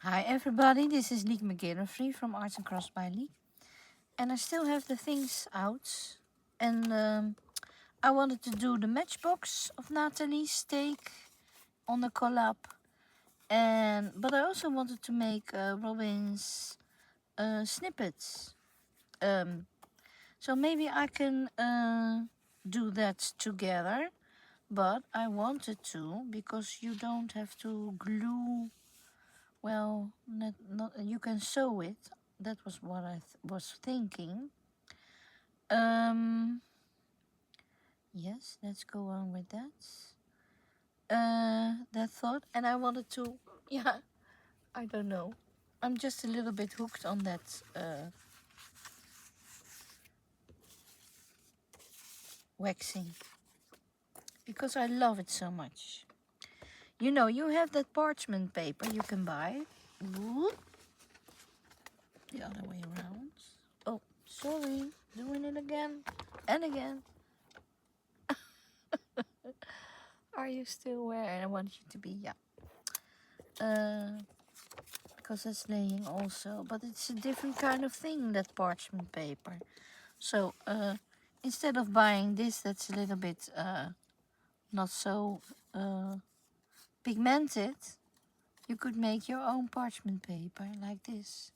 Hi everybody, this is Liek McGillivray from Arts and Crafts by Liek. And I still have the things out. And I wanted to do the matchbox of Nathalie's steak on the collab. But I also wanted to make Robin's snippets. So maybe I can do that together. But I wanted to, because you don't have to glue. Well, not you can sew it. That was what I was thinking. Yes, let's go on with that. That thought, and I wanted to. Yeah, I don't know. I'm just a little bit hooked on that waxing because I love it so much. You know, you have that parchment paper you can buy. Whoop. The other way around. Oh, sorry, doing it again and again. Are you still where I want you to be? Yeah. Because it's laying also, but it's a different kind of thing, that parchment paper. So instead of buying this, that's a little bit not so pigmented, you could make your own parchment paper like this.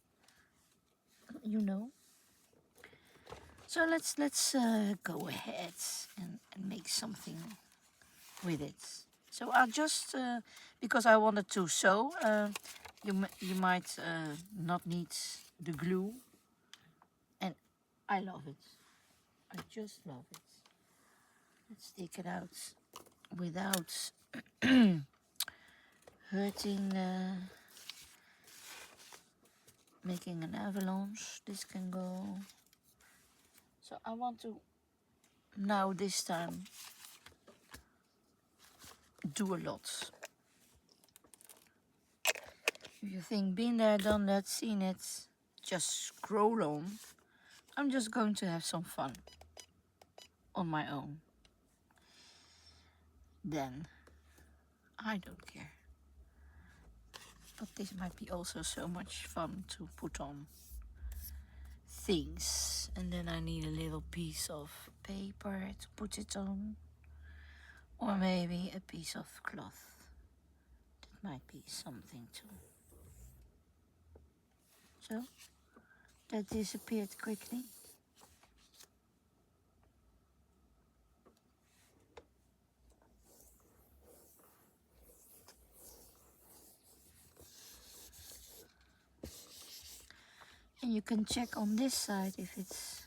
You know. So let's go ahead and make something with it. So I'll just, because I wanted to sew, you might not need the glue, and I love it. I just love it. Let's take it out without hurting, making an avalanche. This can go. So I want to now this time do a lot. If you think been there, done that, seen it, just scroll on. I'm just going to have some fun on my own. Then I don't care. But this might be also so much fun to put on things. And then I need a little piece of paper to put it on. Or maybe a piece of cloth. That might be something too. So, that disappeared quickly. And you can check on this side if it's,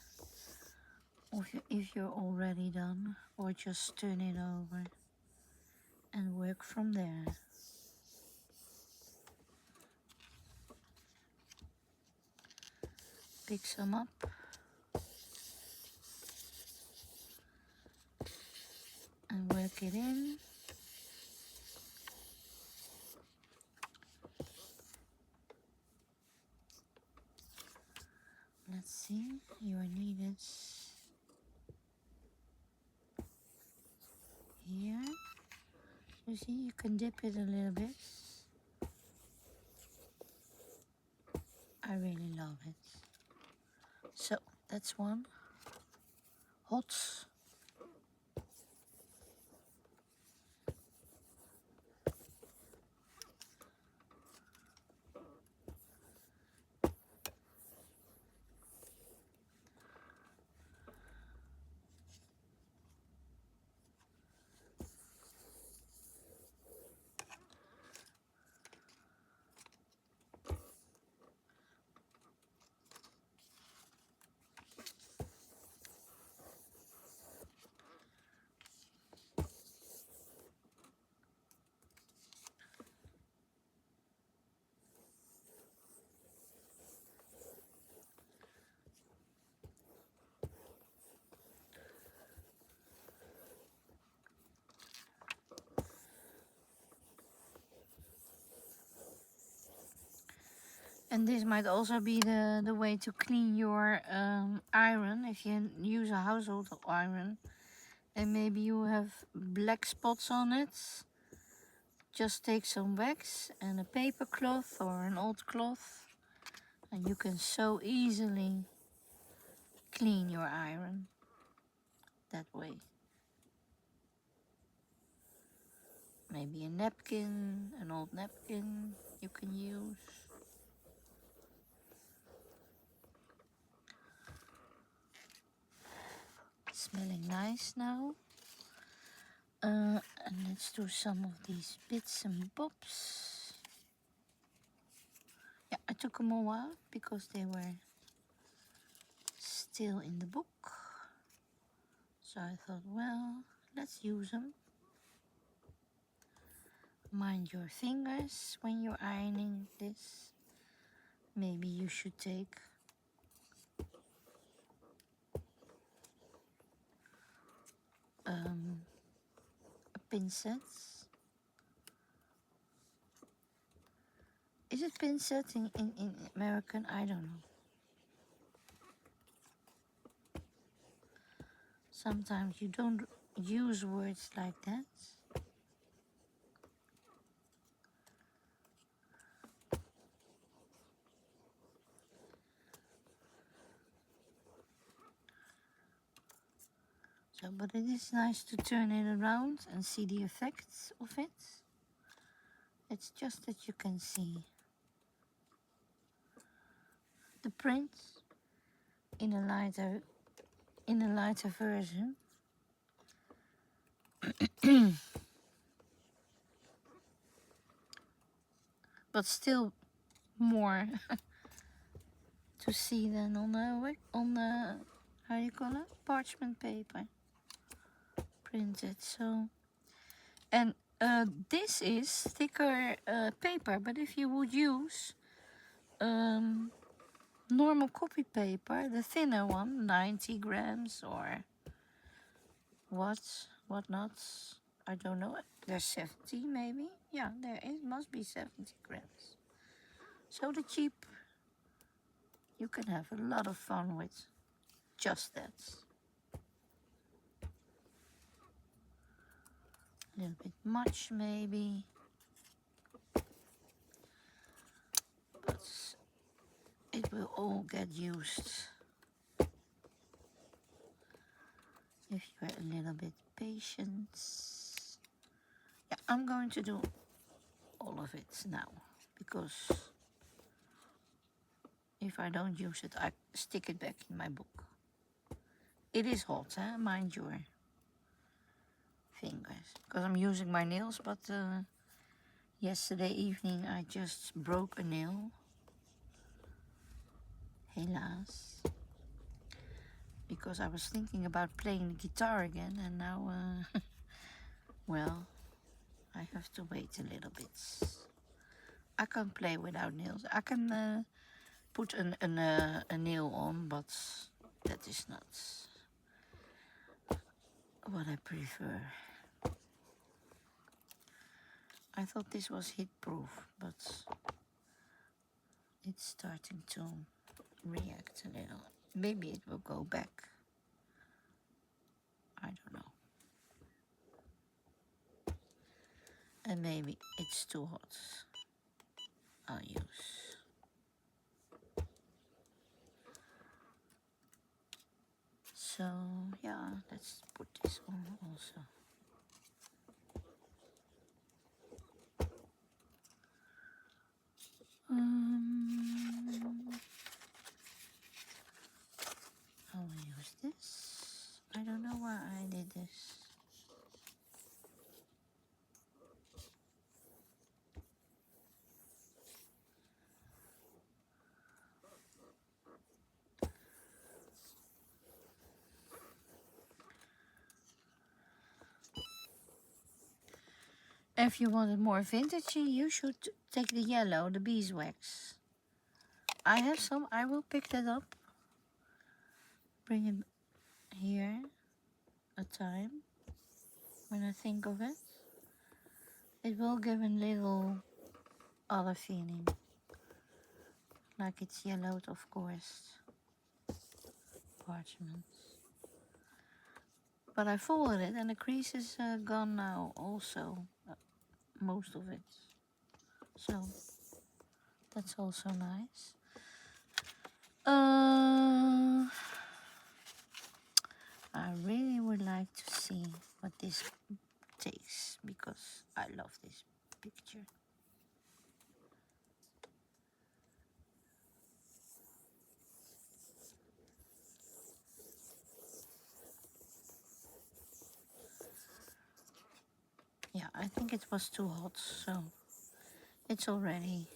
if you're already done, or just turn it over and work from there. Pick some up. And work it in. Let's see, you are needed here. You see, you can dip it a little bit. I really love it. So that's one. Hot. And this might also be the way to clean your iron. If you use a household iron and maybe you have black spots on it, Just take some wax and a paper cloth or an old cloth, and you can so easily clean your iron that way. Maybe a napkin, an old napkin you can use. Smelling nice now. And let's do some of these bits and bobs. Yeah, I took them all out because they were still in the book. So I thought, well, let's use them. Mind your fingers when you're ironing this. Maybe you should take a pincet. Is it pincet in American? I don't know. Sometimes you don't use words like that. So, but it is nice to turn it around and see the effects of it. It's just that you can see the print in a lighter version. But still more to see than on the how do you call it, parchment paper printed. So, and this is thicker paper, but if you would use normal copy paper, the thinner one, 90 grams or whatnot, I don't know, there's 70 maybe, yeah, there is, must be 70 grams. So the cheap, you can have a lot of fun with just that. A little bit much maybe, but it will all get used if you're a little bit patient. Yeah, I'm going to do all of it now, because if I don't use it, I stick it back in my book. It is hot, mind your fingers, because I'm using my nails, but yesterday evening I just broke a nail, helaas, because I was thinking about playing the guitar again, and now, well, I have to wait a little bit. I can't play without nails. I can put a nail on, but that is not what I prefer. I thought this was heat proof, but it's starting to react a little. Maybe it will go back. I don't know. And maybe it's too hot. I'll use. So yeah, let's put this on also. I will use this. I don't know why I did this. If you want it more vintagey, you should take the yellow, the beeswax. I have some, I will pick that up. Bring it here a time when I think of it. It will give a little other feeling. Like it's yellowed, of course. Parchment. But I folded it and the crease is gone now also. most of it. So that's also nice. I really would like to see what this takes because I love this picture. Yeah, I think it was too hot, so it's already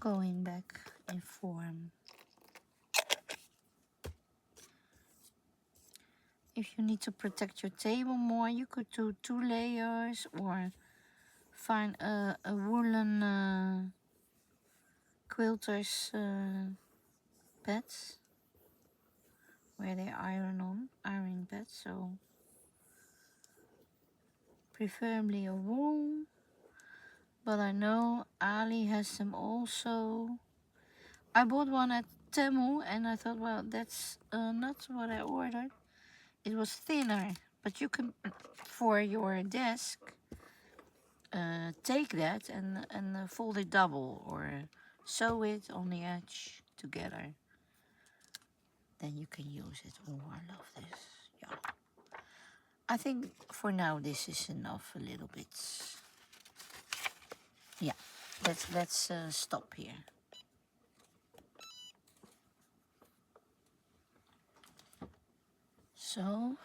going back in form. If you need to protect your table more, you could do 2 layers or find a woolen quilter's pads where they ironing pads, so preferably a wool, but I know Ali has them also. I bought one at Temu and I thought, well, that's not what I ordered. It was thinner, but you can, for your desk, take that and fold it double or sew it on the edge together. Then you can use it. Oh, I love this. Yeah. I think for now this is enough. A little bit. Yeah. Let's stop here. So.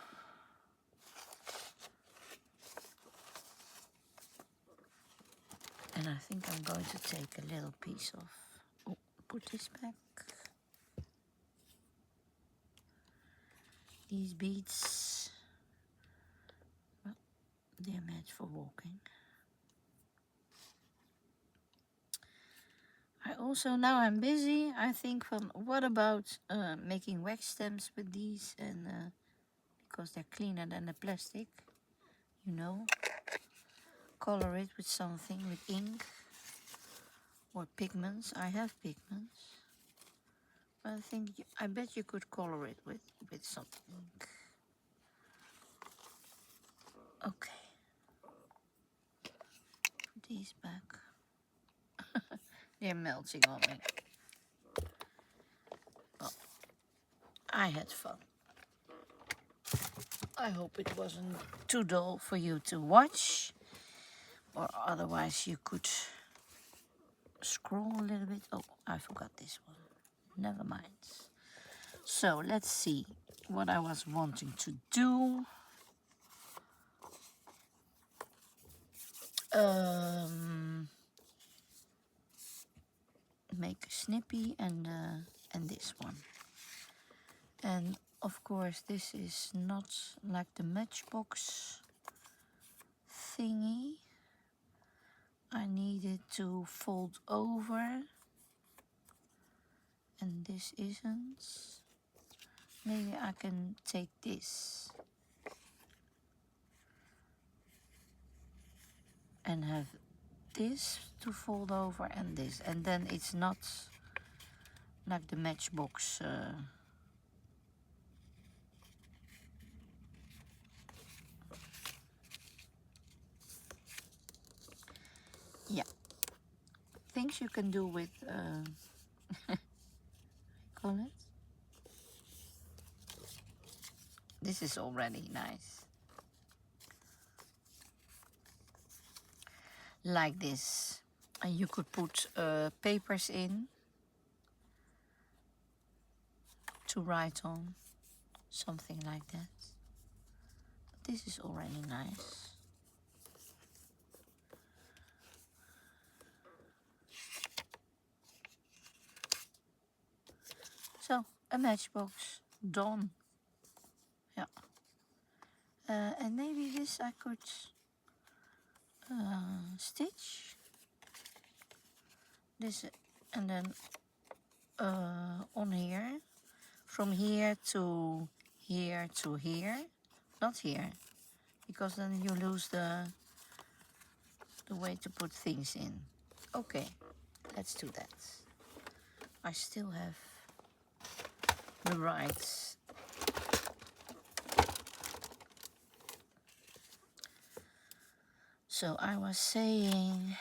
And I think I'm going to take a little piece of, oh, put this back. These beads, well, they're meant for walking. I also, now I'm busy, I think from, what about making wax stamps with these, and because they're cleaner than the plastic, you know, color it with something, with ink or pigments. I have pigments. I think, I bet you could color it with some ink. Okay. Put these back. They're melting on me. Well, I had fun. I hope it wasn't too dull for you to watch. Or otherwise you could scroll a little bit. Oh, I forgot this one. Never mind. So let's see what I was wanting to do. Make a snippy and this one. And of course this is not like the matchbox thingy. I needed to fold over, and this isn't. Maybe I can take this and have this to fold over and this, and then it's not like the matchbox yeah, things you can do with call it. This is already nice, like this, and you could put papers in to write on, something like that. This is already nice. So, a matchbox done. Yeah. And maybe this I could stitch this, and then on here, from here to here to here, not here, because then you lose the way to put things in. Okay, let's do that. I still have the right So I was saying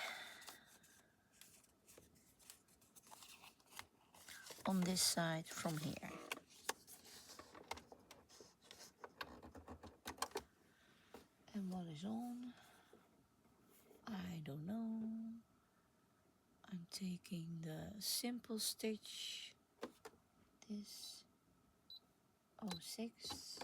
on this side from here. And what is on? I don't know. I'm taking the simple stitch, this 06.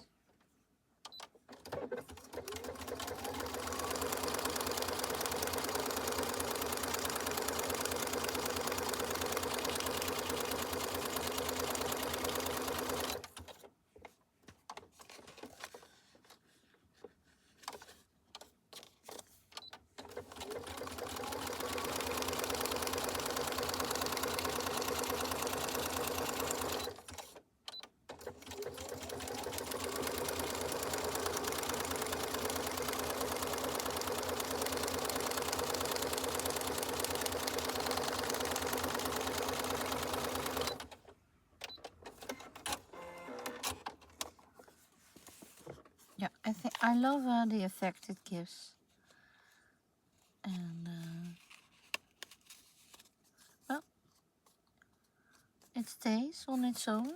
Yeah, I think I love the effect it gives, and well, it stays on its own.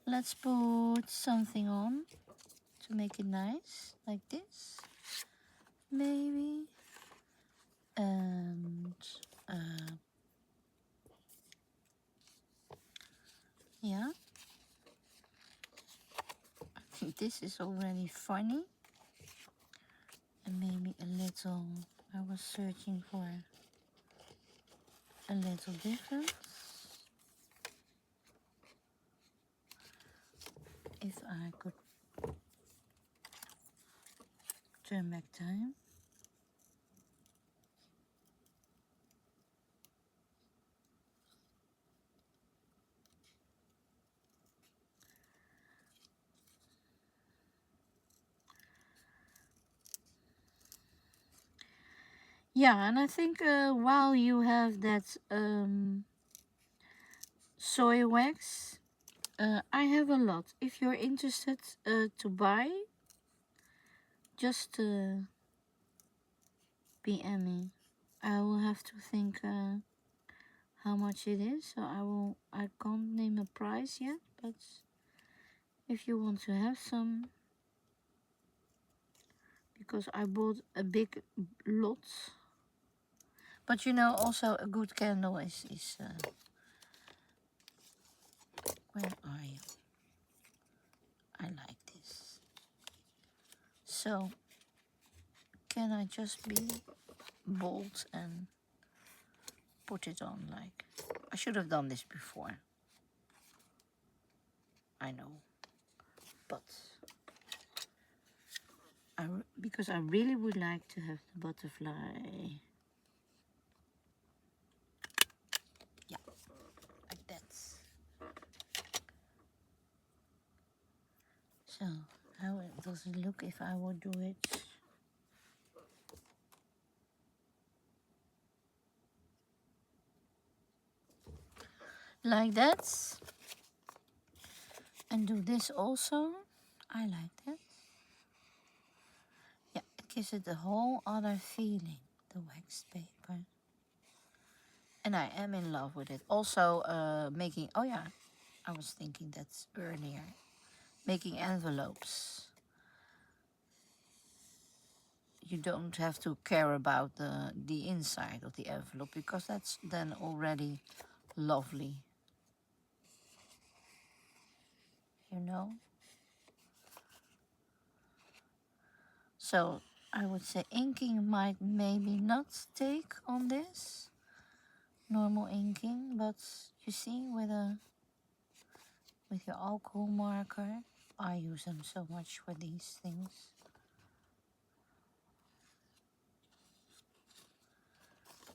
Let's put something on to make it nice, like this, maybe, and yeah. I think this is already funny, and maybe a little. I was searching for a little difference. If I could turn back time. Yeah, and I think while you have that soy wax, I have a lot. If you're interested to buy, just PM me. I will have to think how much it is. So I can't name a price yet, but if you want to have some, because I bought a big lot. But you know, also a good candle is where are you? I like this. So can I just be bold and put it on? Like, I should have done this before, I know, but because I really would like to have the butterfly. Yeah, like that. So how does it look if I would do it like that? And do this also. I like that. Yeah, it gives it a whole other feeling, the waxed paper. And I am in love with it. Also making, oh yeah, I was thinking that's earlier. Making envelopes. You don't have to care about the inside of the envelope, because that's then already lovely. You know? So I would say inking might maybe not take on this. Normal inking, but you see with your alcohol marker, I use them so much for these things.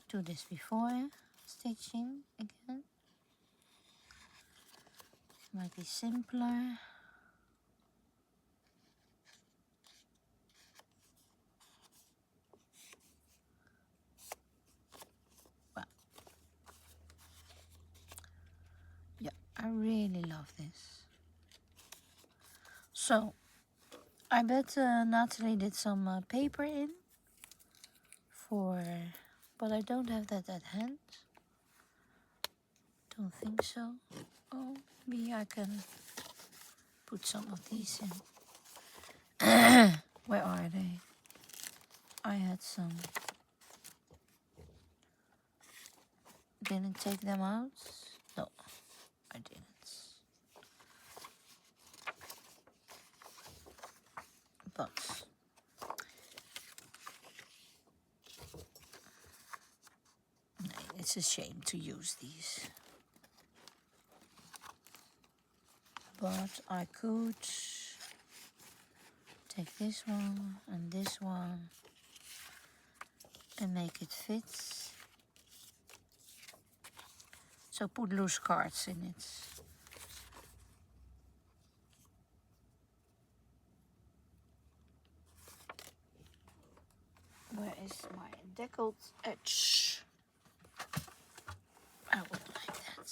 Do this before stitching again. Might be simpler. Well, yeah, I really love this. So I bet Nathalie did some paper in for, but I don't have that at hand. Don't think so. Oh, maybe I can put some of these in. Where are they? I had some. Didn't take them out? No, I didn't. But it's a shame to use these. But I could take this one and make it fit. So put loose cards in it. Where is my deckled edge? I would like that.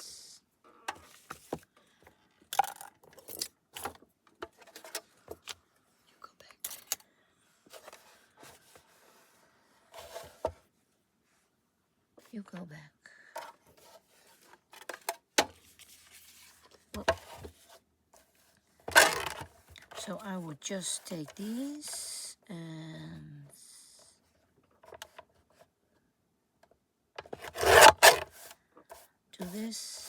You go back. You go back. Well, so I would just take these and do this.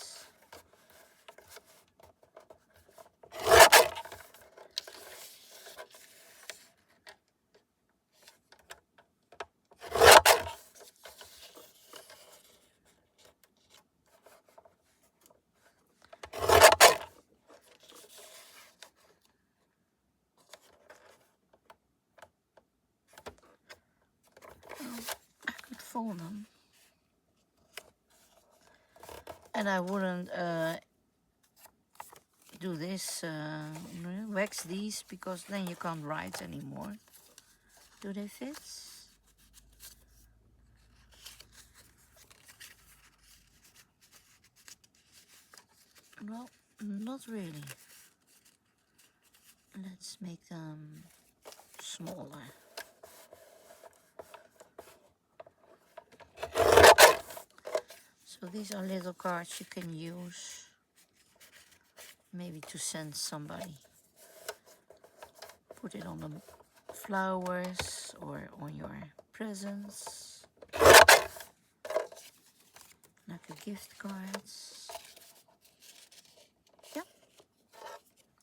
I could fold them. And I wouldn't do this, wax these, because then you can't write anymore. Do they fit? Well, not really. Let's make them smaller. So these are little cards you can use maybe to send somebody. Put it on the flowers or on your presents, like a gift cards. Yeah.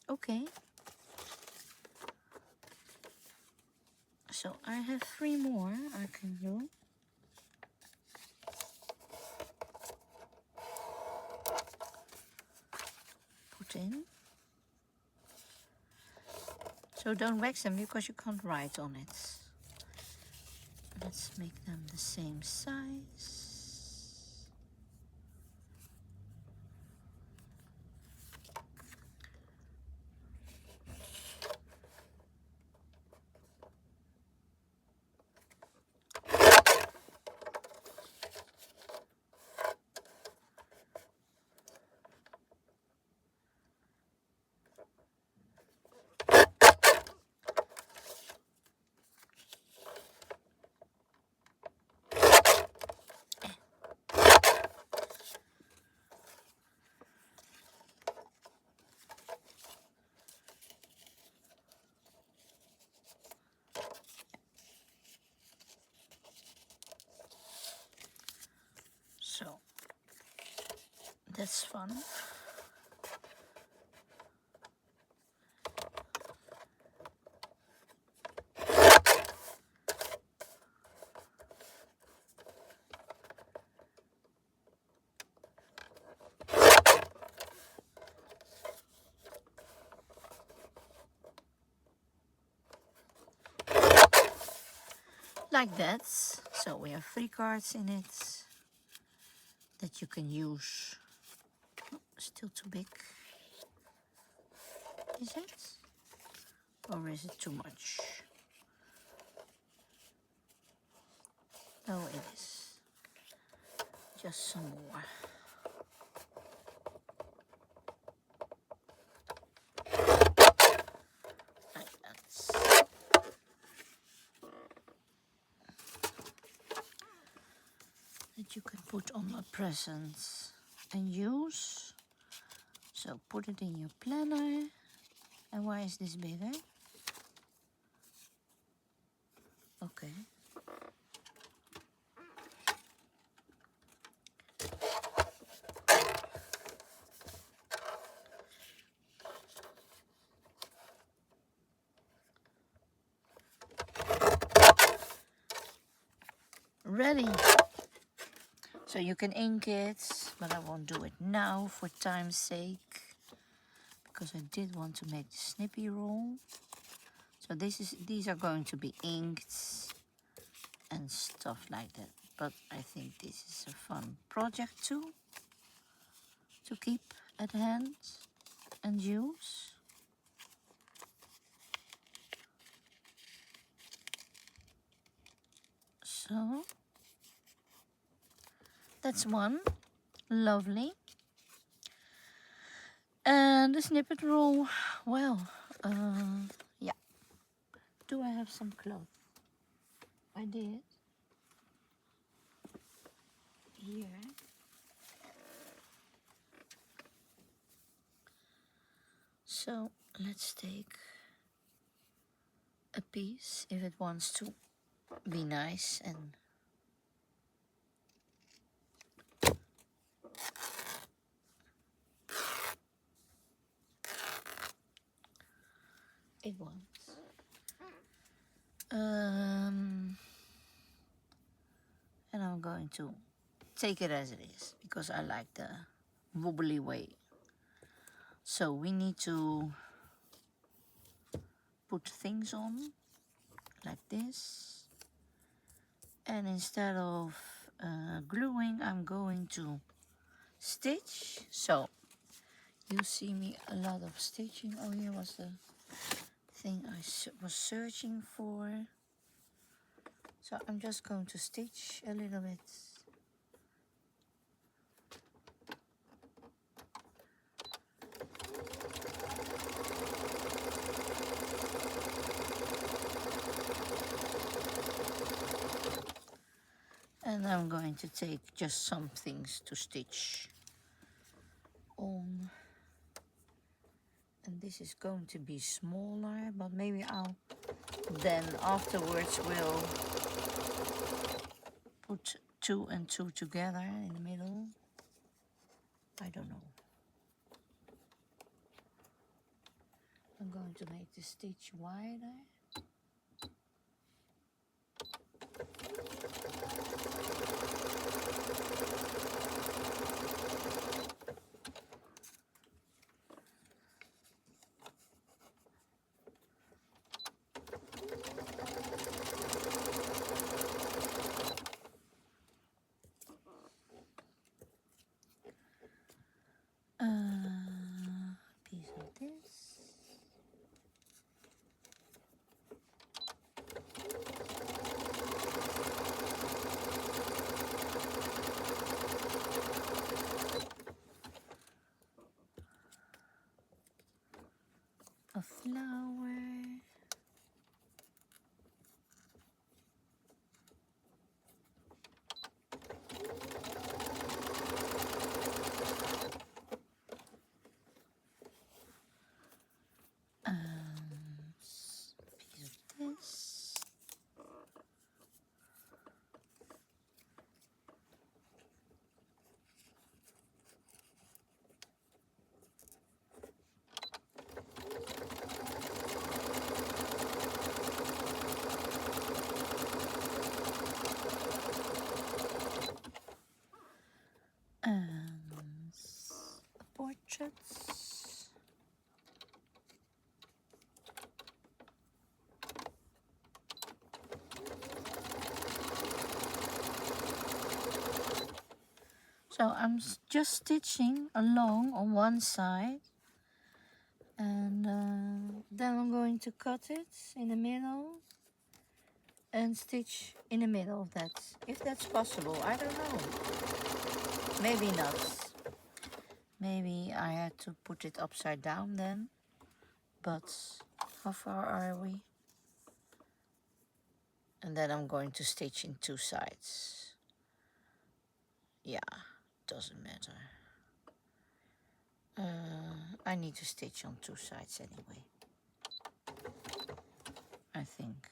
Okay. So I have 3 more I can do. Put in. So don't wax them because you can't write on it. Let's make them the same size. So that's fun. Like that. So we have 3 cards in it that you can use. Oh, still too big. Is it? Or is it too much? No, it is. Just some more. Like that. from a present and use. So put it in your planner. And why is this bigger? Okay. Ready. So you can ink it, but I won't do it now for time's sake, because I did want to make the snippy roll. So these are going to be inked and stuff like that. But I think this is a fun project too, to keep at hand and use. So that's one. Lovely. And the snippet roll, well, yeah. Do I have some cloth? I did. Here. So let's take a piece if it wants to be nice, and it wants. And I'm going to take it as it is because I like the wobbly way. So we need to put things on like this, and instead of gluing, I'm going to stitch. So you see me a lot of stitching. Oh, here was the thing I was searching for. So I'm just going to stitch a little bit. And I'm going to take just some things to stitch on. And this is going to be smaller, but maybe I'll then afterwards will put 2 and 2 together in the middle. I don't know. I'm going to make the stitch wider. Piece of this. A flower. Piece of this. And portraits. So I'm just stitching along on one side, and then I'm going to cut it in the middle and stitch in the middle of that, if that's possible. I don't know. Maybe not. Maybe I had to put it upside down then. But how far are we? And then I'm going to stitch in 2 sides. yeah, doesn't matter. I need to stitch on 2 sides anyway, I think.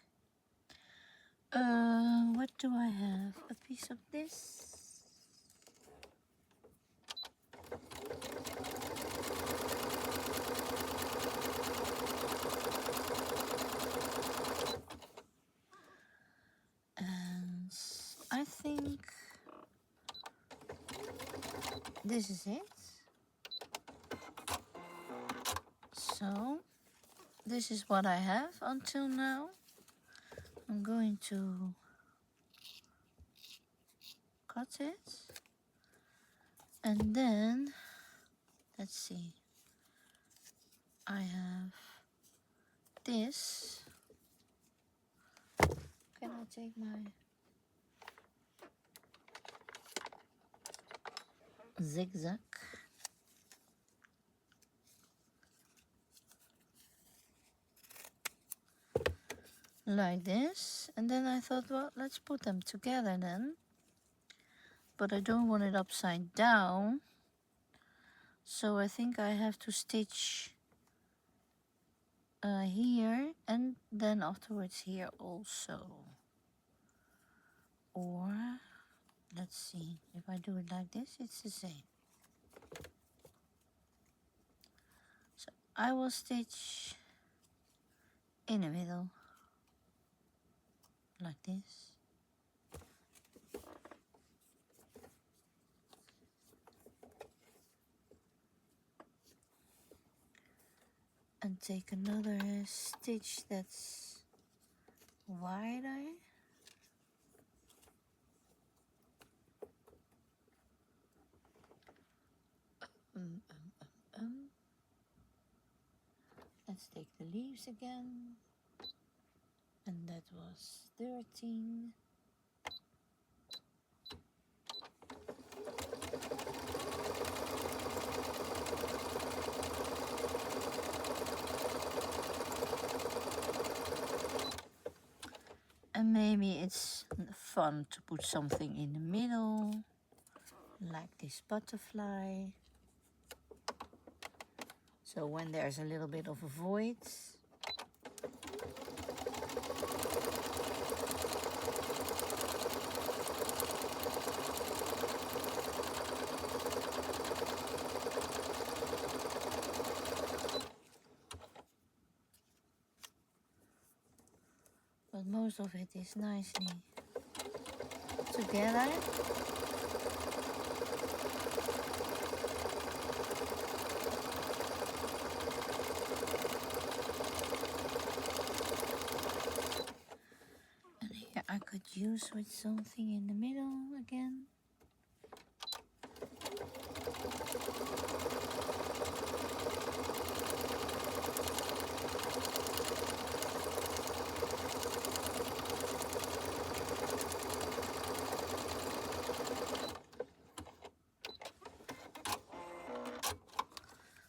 What do I have? A piece of this. And I think this is it. So this is what I have until now. I'm going to cut it, and then let's see, I have this. Can I take my zigzag? Like this, and then I thought, well, let's put them together then, but I don't want it upside down, so I think I have to stitch here and then afterwards here also. Or let's see, if I do it like this, it's the same. So I will stitch in the middle like this. And take another stitch that's wider. Let's take the leaves again. And that was 13. And maybe it's fun to put something in the middle, like this butterfly. So when there's a little bit of a void, but most of it is nicely together. And here I could use with something in the middle again.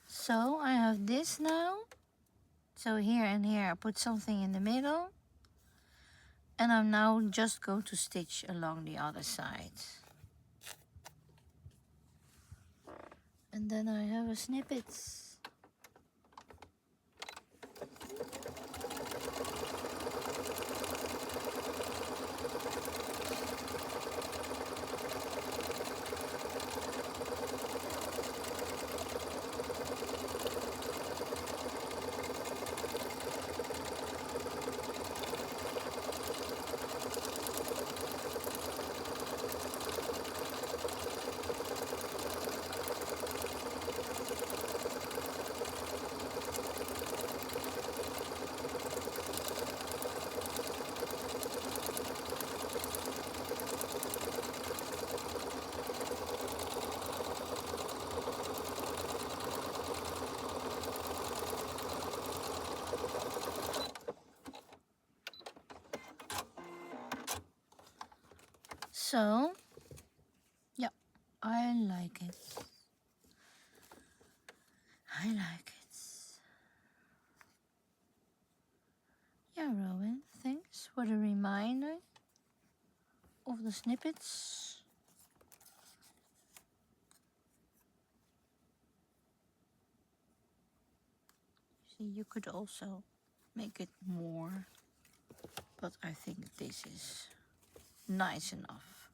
So I have this now. So here and here I put something in the middle. And I'm now just going to stitch along the other side. And then I have a snippets. So, yeah, I like it. I like it. Yeah, Rowan, thanks for the reminder of the snippets. See, you could also make it more, but I think this is nice enough.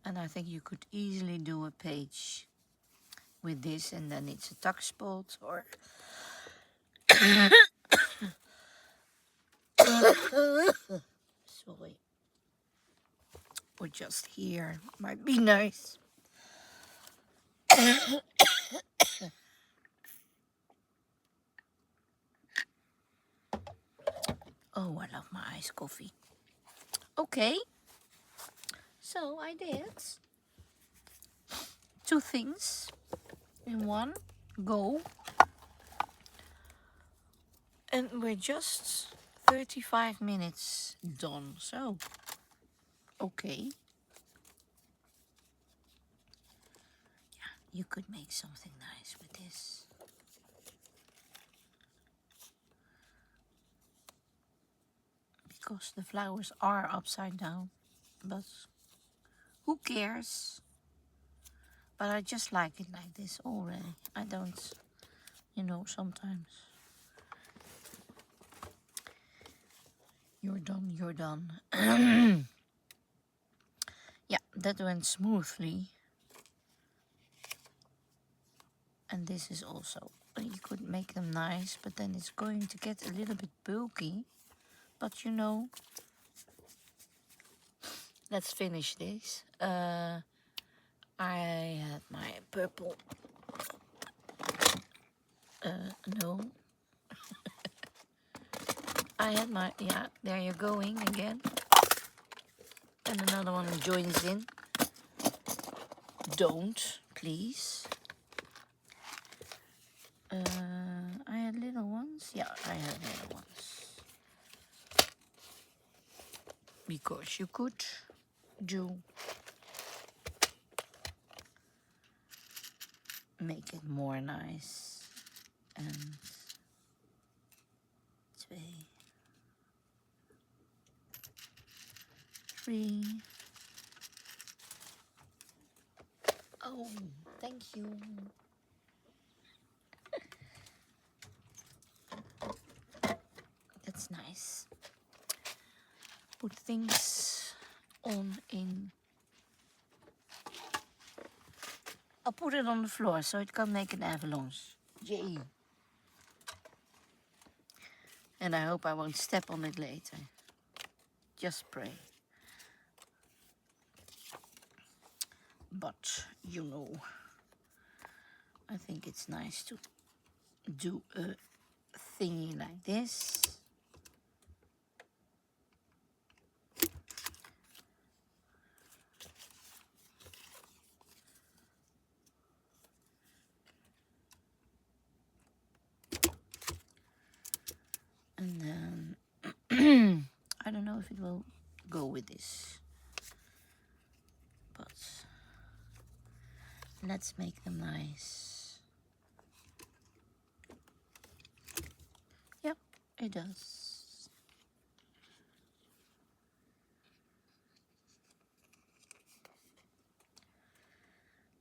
And I think you could easily do a page with this, and then it's a tuck spot, or sorry, or just here might be nice. Oh, I love my iced coffee. Okay, so I did 2 things in one go, and we're just 35 minutes done. So, okay. Yeah, you could make something nice with this. Because the flowers are upside down, but who cares? But I just like it like this already. I don't, you know, sometimes. You're done, you're done. Yeah, that went smoothly. And this is also, you could make them nice, but then it's going to get a little bit bulky. But you know, let's finish this. I had my purple, no. I had my, yeah, there you're going again. And another one joins in. Don't, please. I had little ones. Yeah, I had little ones. Because you could do, make it more nice. And 2, 3. Oh, thank you. That's nice. Put things on in. I'll put it on the floor so it can make an avalanche. Yay. And I hope I won't step on it later. Just pray. But, you know, I think it's nice to do a thingy like this. And then, I don't know if it will go with this. But let's make them nice. Yep, it does.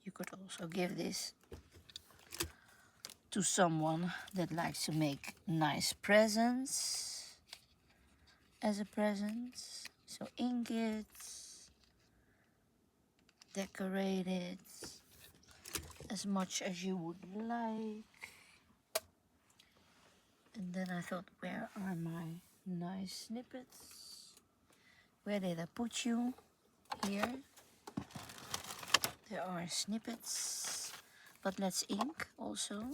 You could also give this to someone that likes to make nice presents as a present. So ink it, decorate it as much as you would like. And then I thought, where are my nice snippets? Where did I put you? Here. There are snippets. But let's ink also.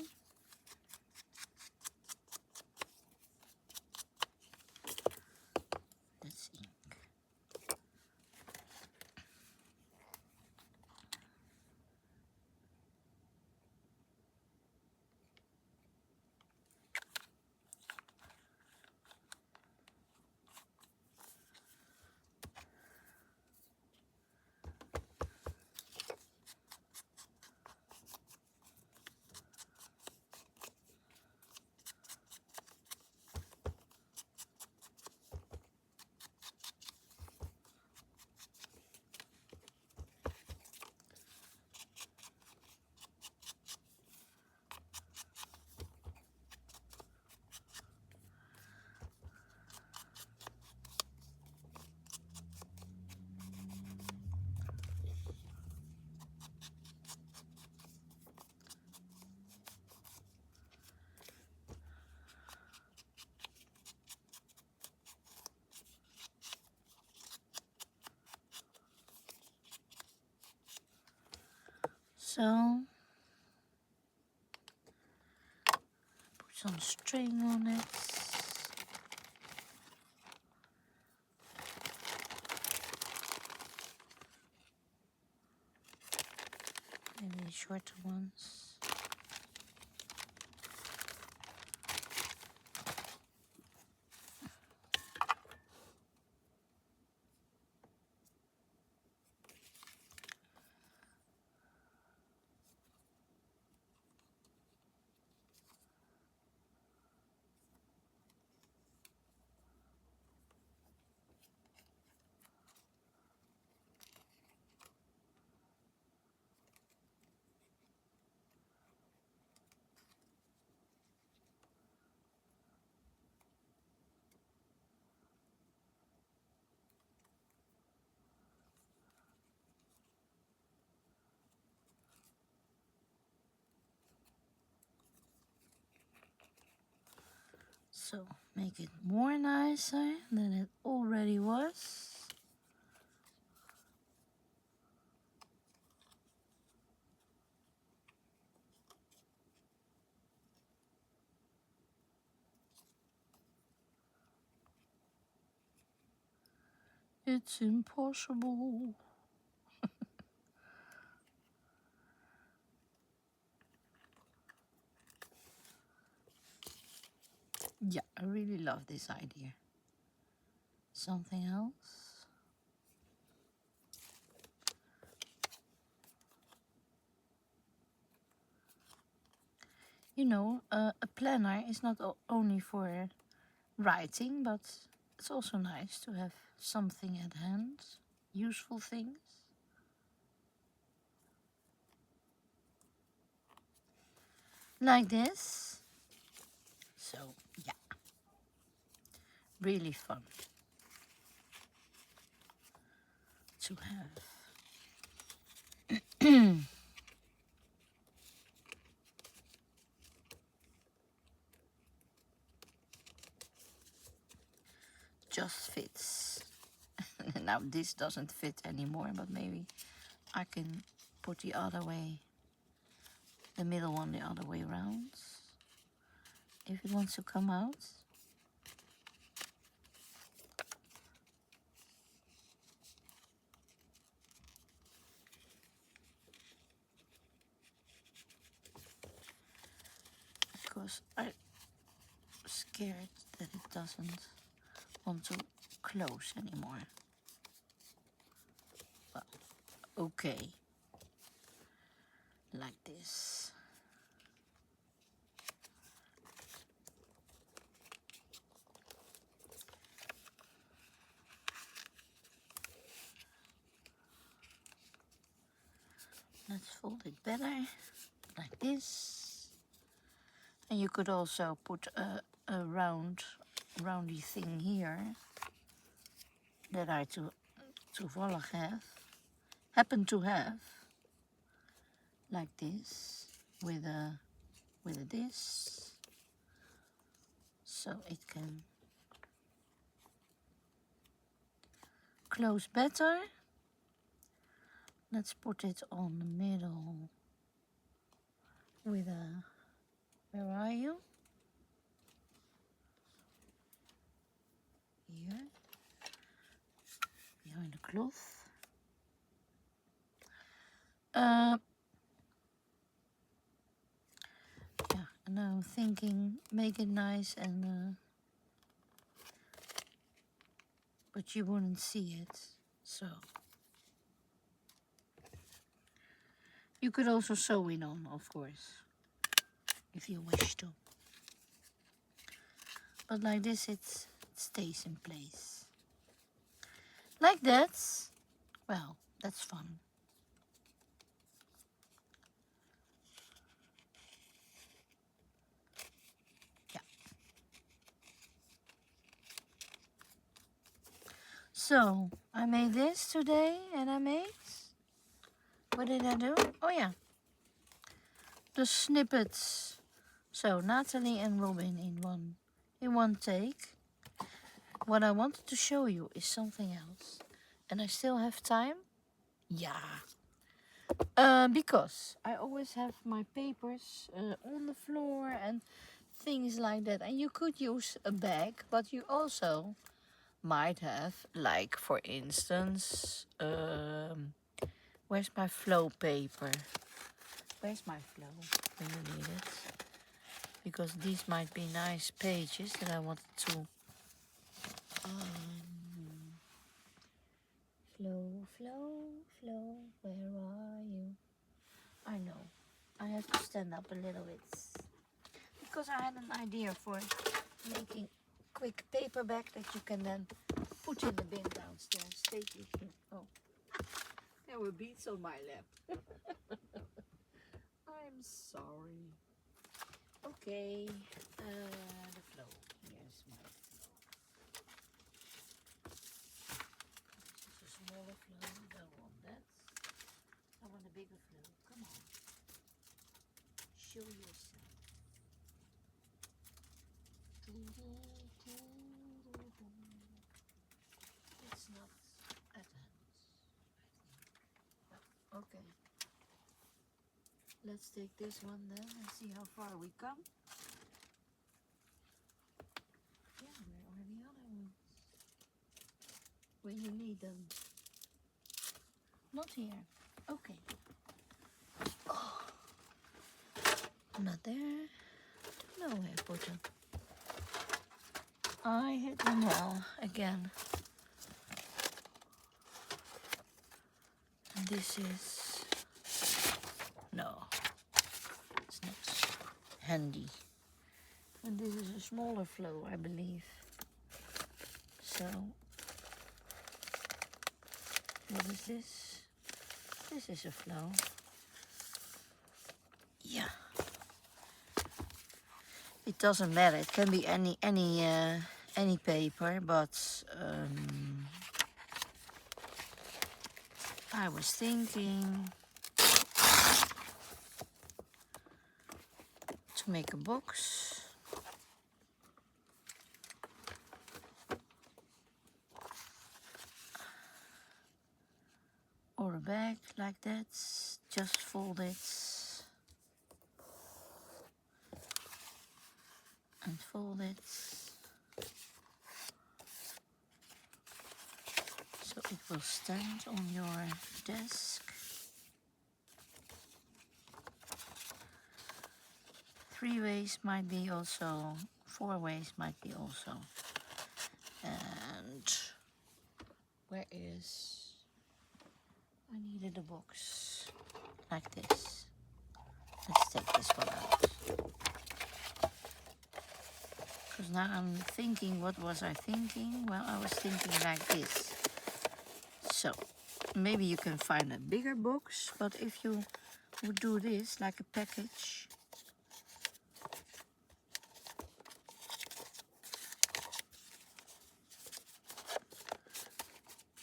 Let's ink. So put some string on it. Maybe shorter ones. So make it more nicer than it already was. It's impossible. Yeah, I really love this idea. Something else? You know, a planner is not only for writing, but it's also nice to have something at hand, useful things. Like this. So, yeah, really fun to have. Just fits. Now this doesn't fit anymore, but maybe I can put the other way, the middle one the other way around, if it wants to come out. Because I'm scared that it doesn't want to close anymore. Well, okay. Like this. Let's fold it better, like this. And you could also put a roundy thing here that I toevallig happen to have, like this, with a this, so it can close better. Let's put it on the middle with a, where are you? Here, behind the cloth. Yeah, and now I'm thinking, make it nice and but you wouldn't see it, so you could also sew it on, of course, if you wish to. But like this, it stays in place. Like that. Well, that's fun. Yeah. So, I made this today, and I made... What did I do? Oh yeah. The snippets. So, Nathalie and Robin in one take. What I wanted to show you is something else. And I still have time? Yeah. Because I always have my papers on the floor and things like that. And you could use a bag, but you also might have, like for instance, where's my flow paper? Where's my flow when you need it? Because these might be nice pages that I wanted to flow, where are you? I know, I have to stand up a little bit because I had an idea for making quick paperback that you can then put in the bin downstairs. Take it here. Oh, there were beads on my lap. I'm sorry. Okay, the flow. Here's my flow. This is a smaller flow. Don't want that. I want a bigger flow. Come on. Show yourself. It's not at hand, I think. No. Okay. Let's take this one then and see how far we come. Yeah, where are the other ones? When you need them. Not here. Okay. Oh. Not there. No, I put them. I hit them all again. And this is... No. It's not handy. And this is a smaller flow, I believe. So... What is this? This is a flow. Yeah. It doesn't matter. It can be any paper, but I was thinking to make a box. Or a bag like that. Just fold it. And fold it. So it will stand on your desk. 3 ways might be also, 4 ways might be also. And where is, I needed a box like this. Let's take this one out. Because now I'm thinking, what was I thinking? Well, I was thinking like this. So, maybe you can find a bigger box, but if you would do this, like a package,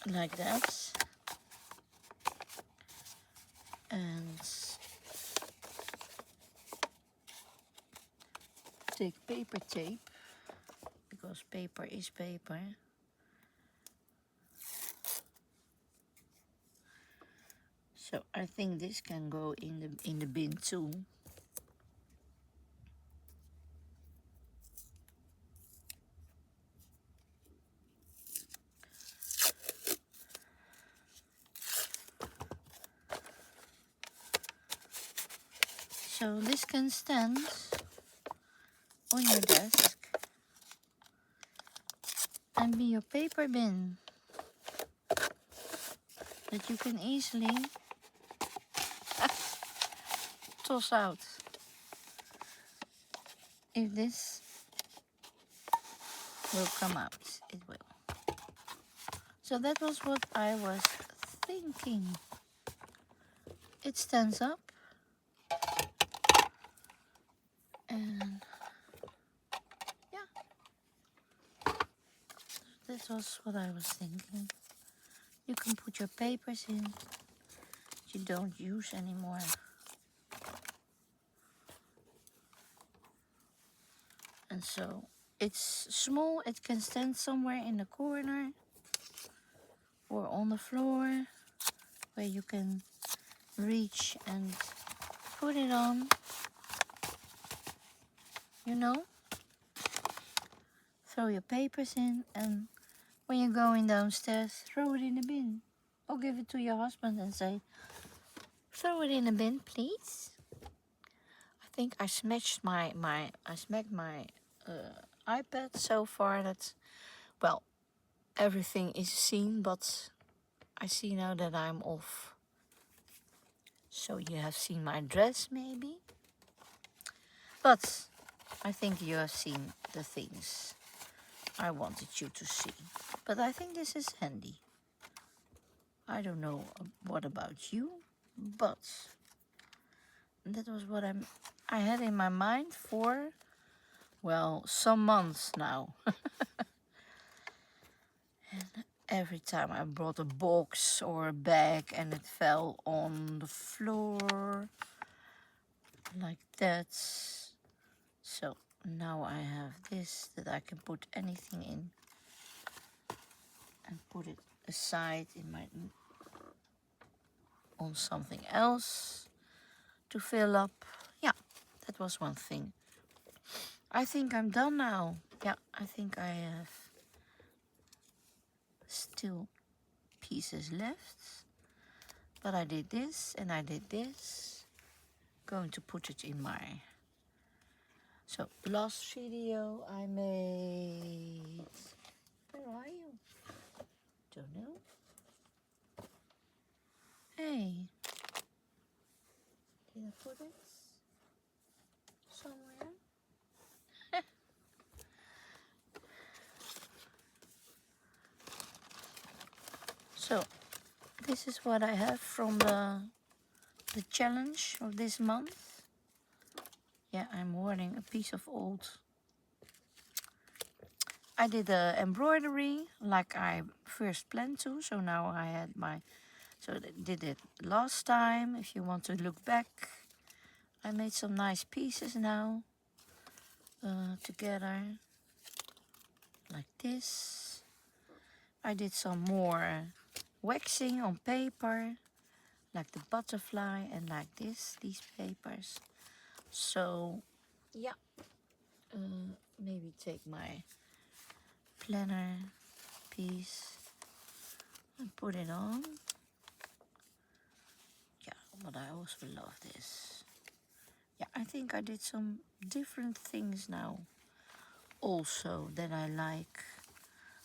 like that, and take paper tape, because paper is paper. So I think this can go in the bin too. So this can stand on your desk and be your paper bin that you can easily toss out if this will come out. It will. So that was what I was thinking. It stands up and yeah, that was what I was thinking. You can put your papers in that you don't use anymore. And so it's small, it can stand somewhere in the corner or on the floor where you can reach and put it on, you know. Throw your papers in, and when you're going downstairs, throw it in the bin. Or give it to your husband and say, throw it in the bin, please. I think I smashed my iPad so far that, well, everything is seen, but I see now that I'm off. So you have seen my dress maybe, but I think you have seen the things I wanted you to see. But I think this is handy. I don't know what about you, but that was what I had in my mind for, well, some months now. And every time I brought a box or a bag and it fell on the floor like that. So now I have this that I can put anything in and put it aside in my on something else to fill up. Yeah, that was one thing. I think I'm done now. Yeah, I think I have still pieces left, but I did this and I did this. Going to put it in my, so last video I made, where are you? Don't know. Hey, did I put it somewhere? So this is what I have from the challenge of this month. Yeah, I'm wearing a piece of old. I did the embroidery like I first planned to, so now I had my, so I did it last time. If you want to look back, I made some nice pieces now together like this. I did some more waxing on paper like the butterfly and like this, these papers. So yeah, maybe take my planner piece and put it on. Yeah, but I also love this. Yeah, I think I did some different things now also that I like.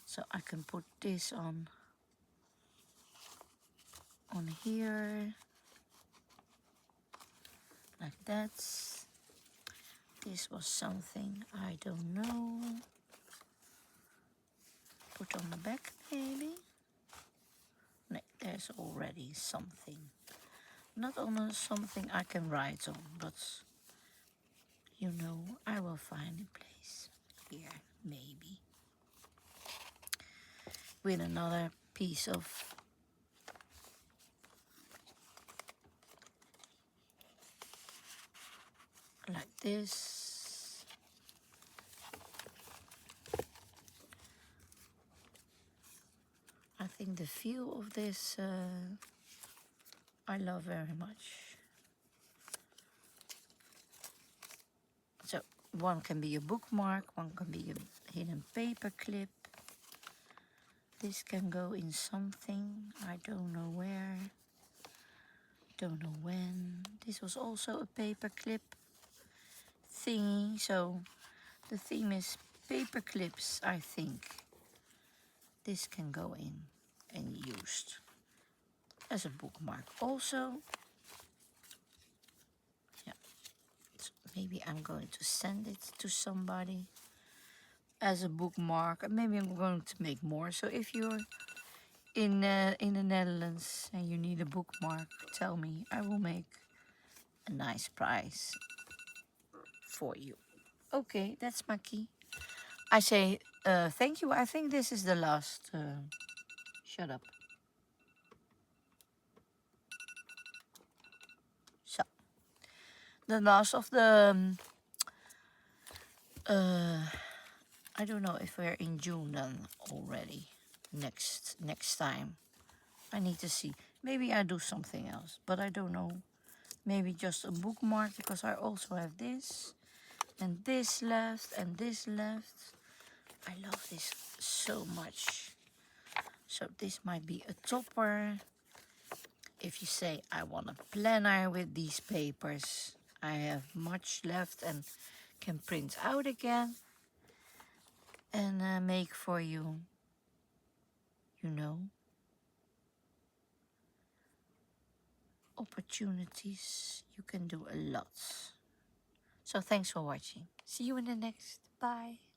So I can put this on here like that. This was something I don't know. Put on the back maybe. No, there's already something. Not on something I can write on, but you know, I will find a place here maybe with another piece of like this. I think the feel of this I love very much. So one can be a bookmark, one can be a hidden paper clip. This can go in something, I don't know where, don't know when. This was also a paper clip thingy, so the theme is paper clips, I think. This can go in and used as a bookmark also. Yeah, so maybe I'm going to send it to somebody as a bookmark. Maybe I'm going to make more. So if you're in the Netherlands and you need a bookmark, tell me. I will make a nice price for you. Okay, that's my key. I say thank you. I think this is the last. Shut up. So, the last of the. I don't know if we're in June then already. Next time, I need to see. Maybe I do something else, but I don't know. Maybe just a bookmark, because I also have this and this left and this left. I love this so much. So this might be a topper. If you say I want a planner with these papers, I have much left and can print out again and make for you, you know, opportunities. You can do a lot. So thanks for watching. See you in the next. Bye.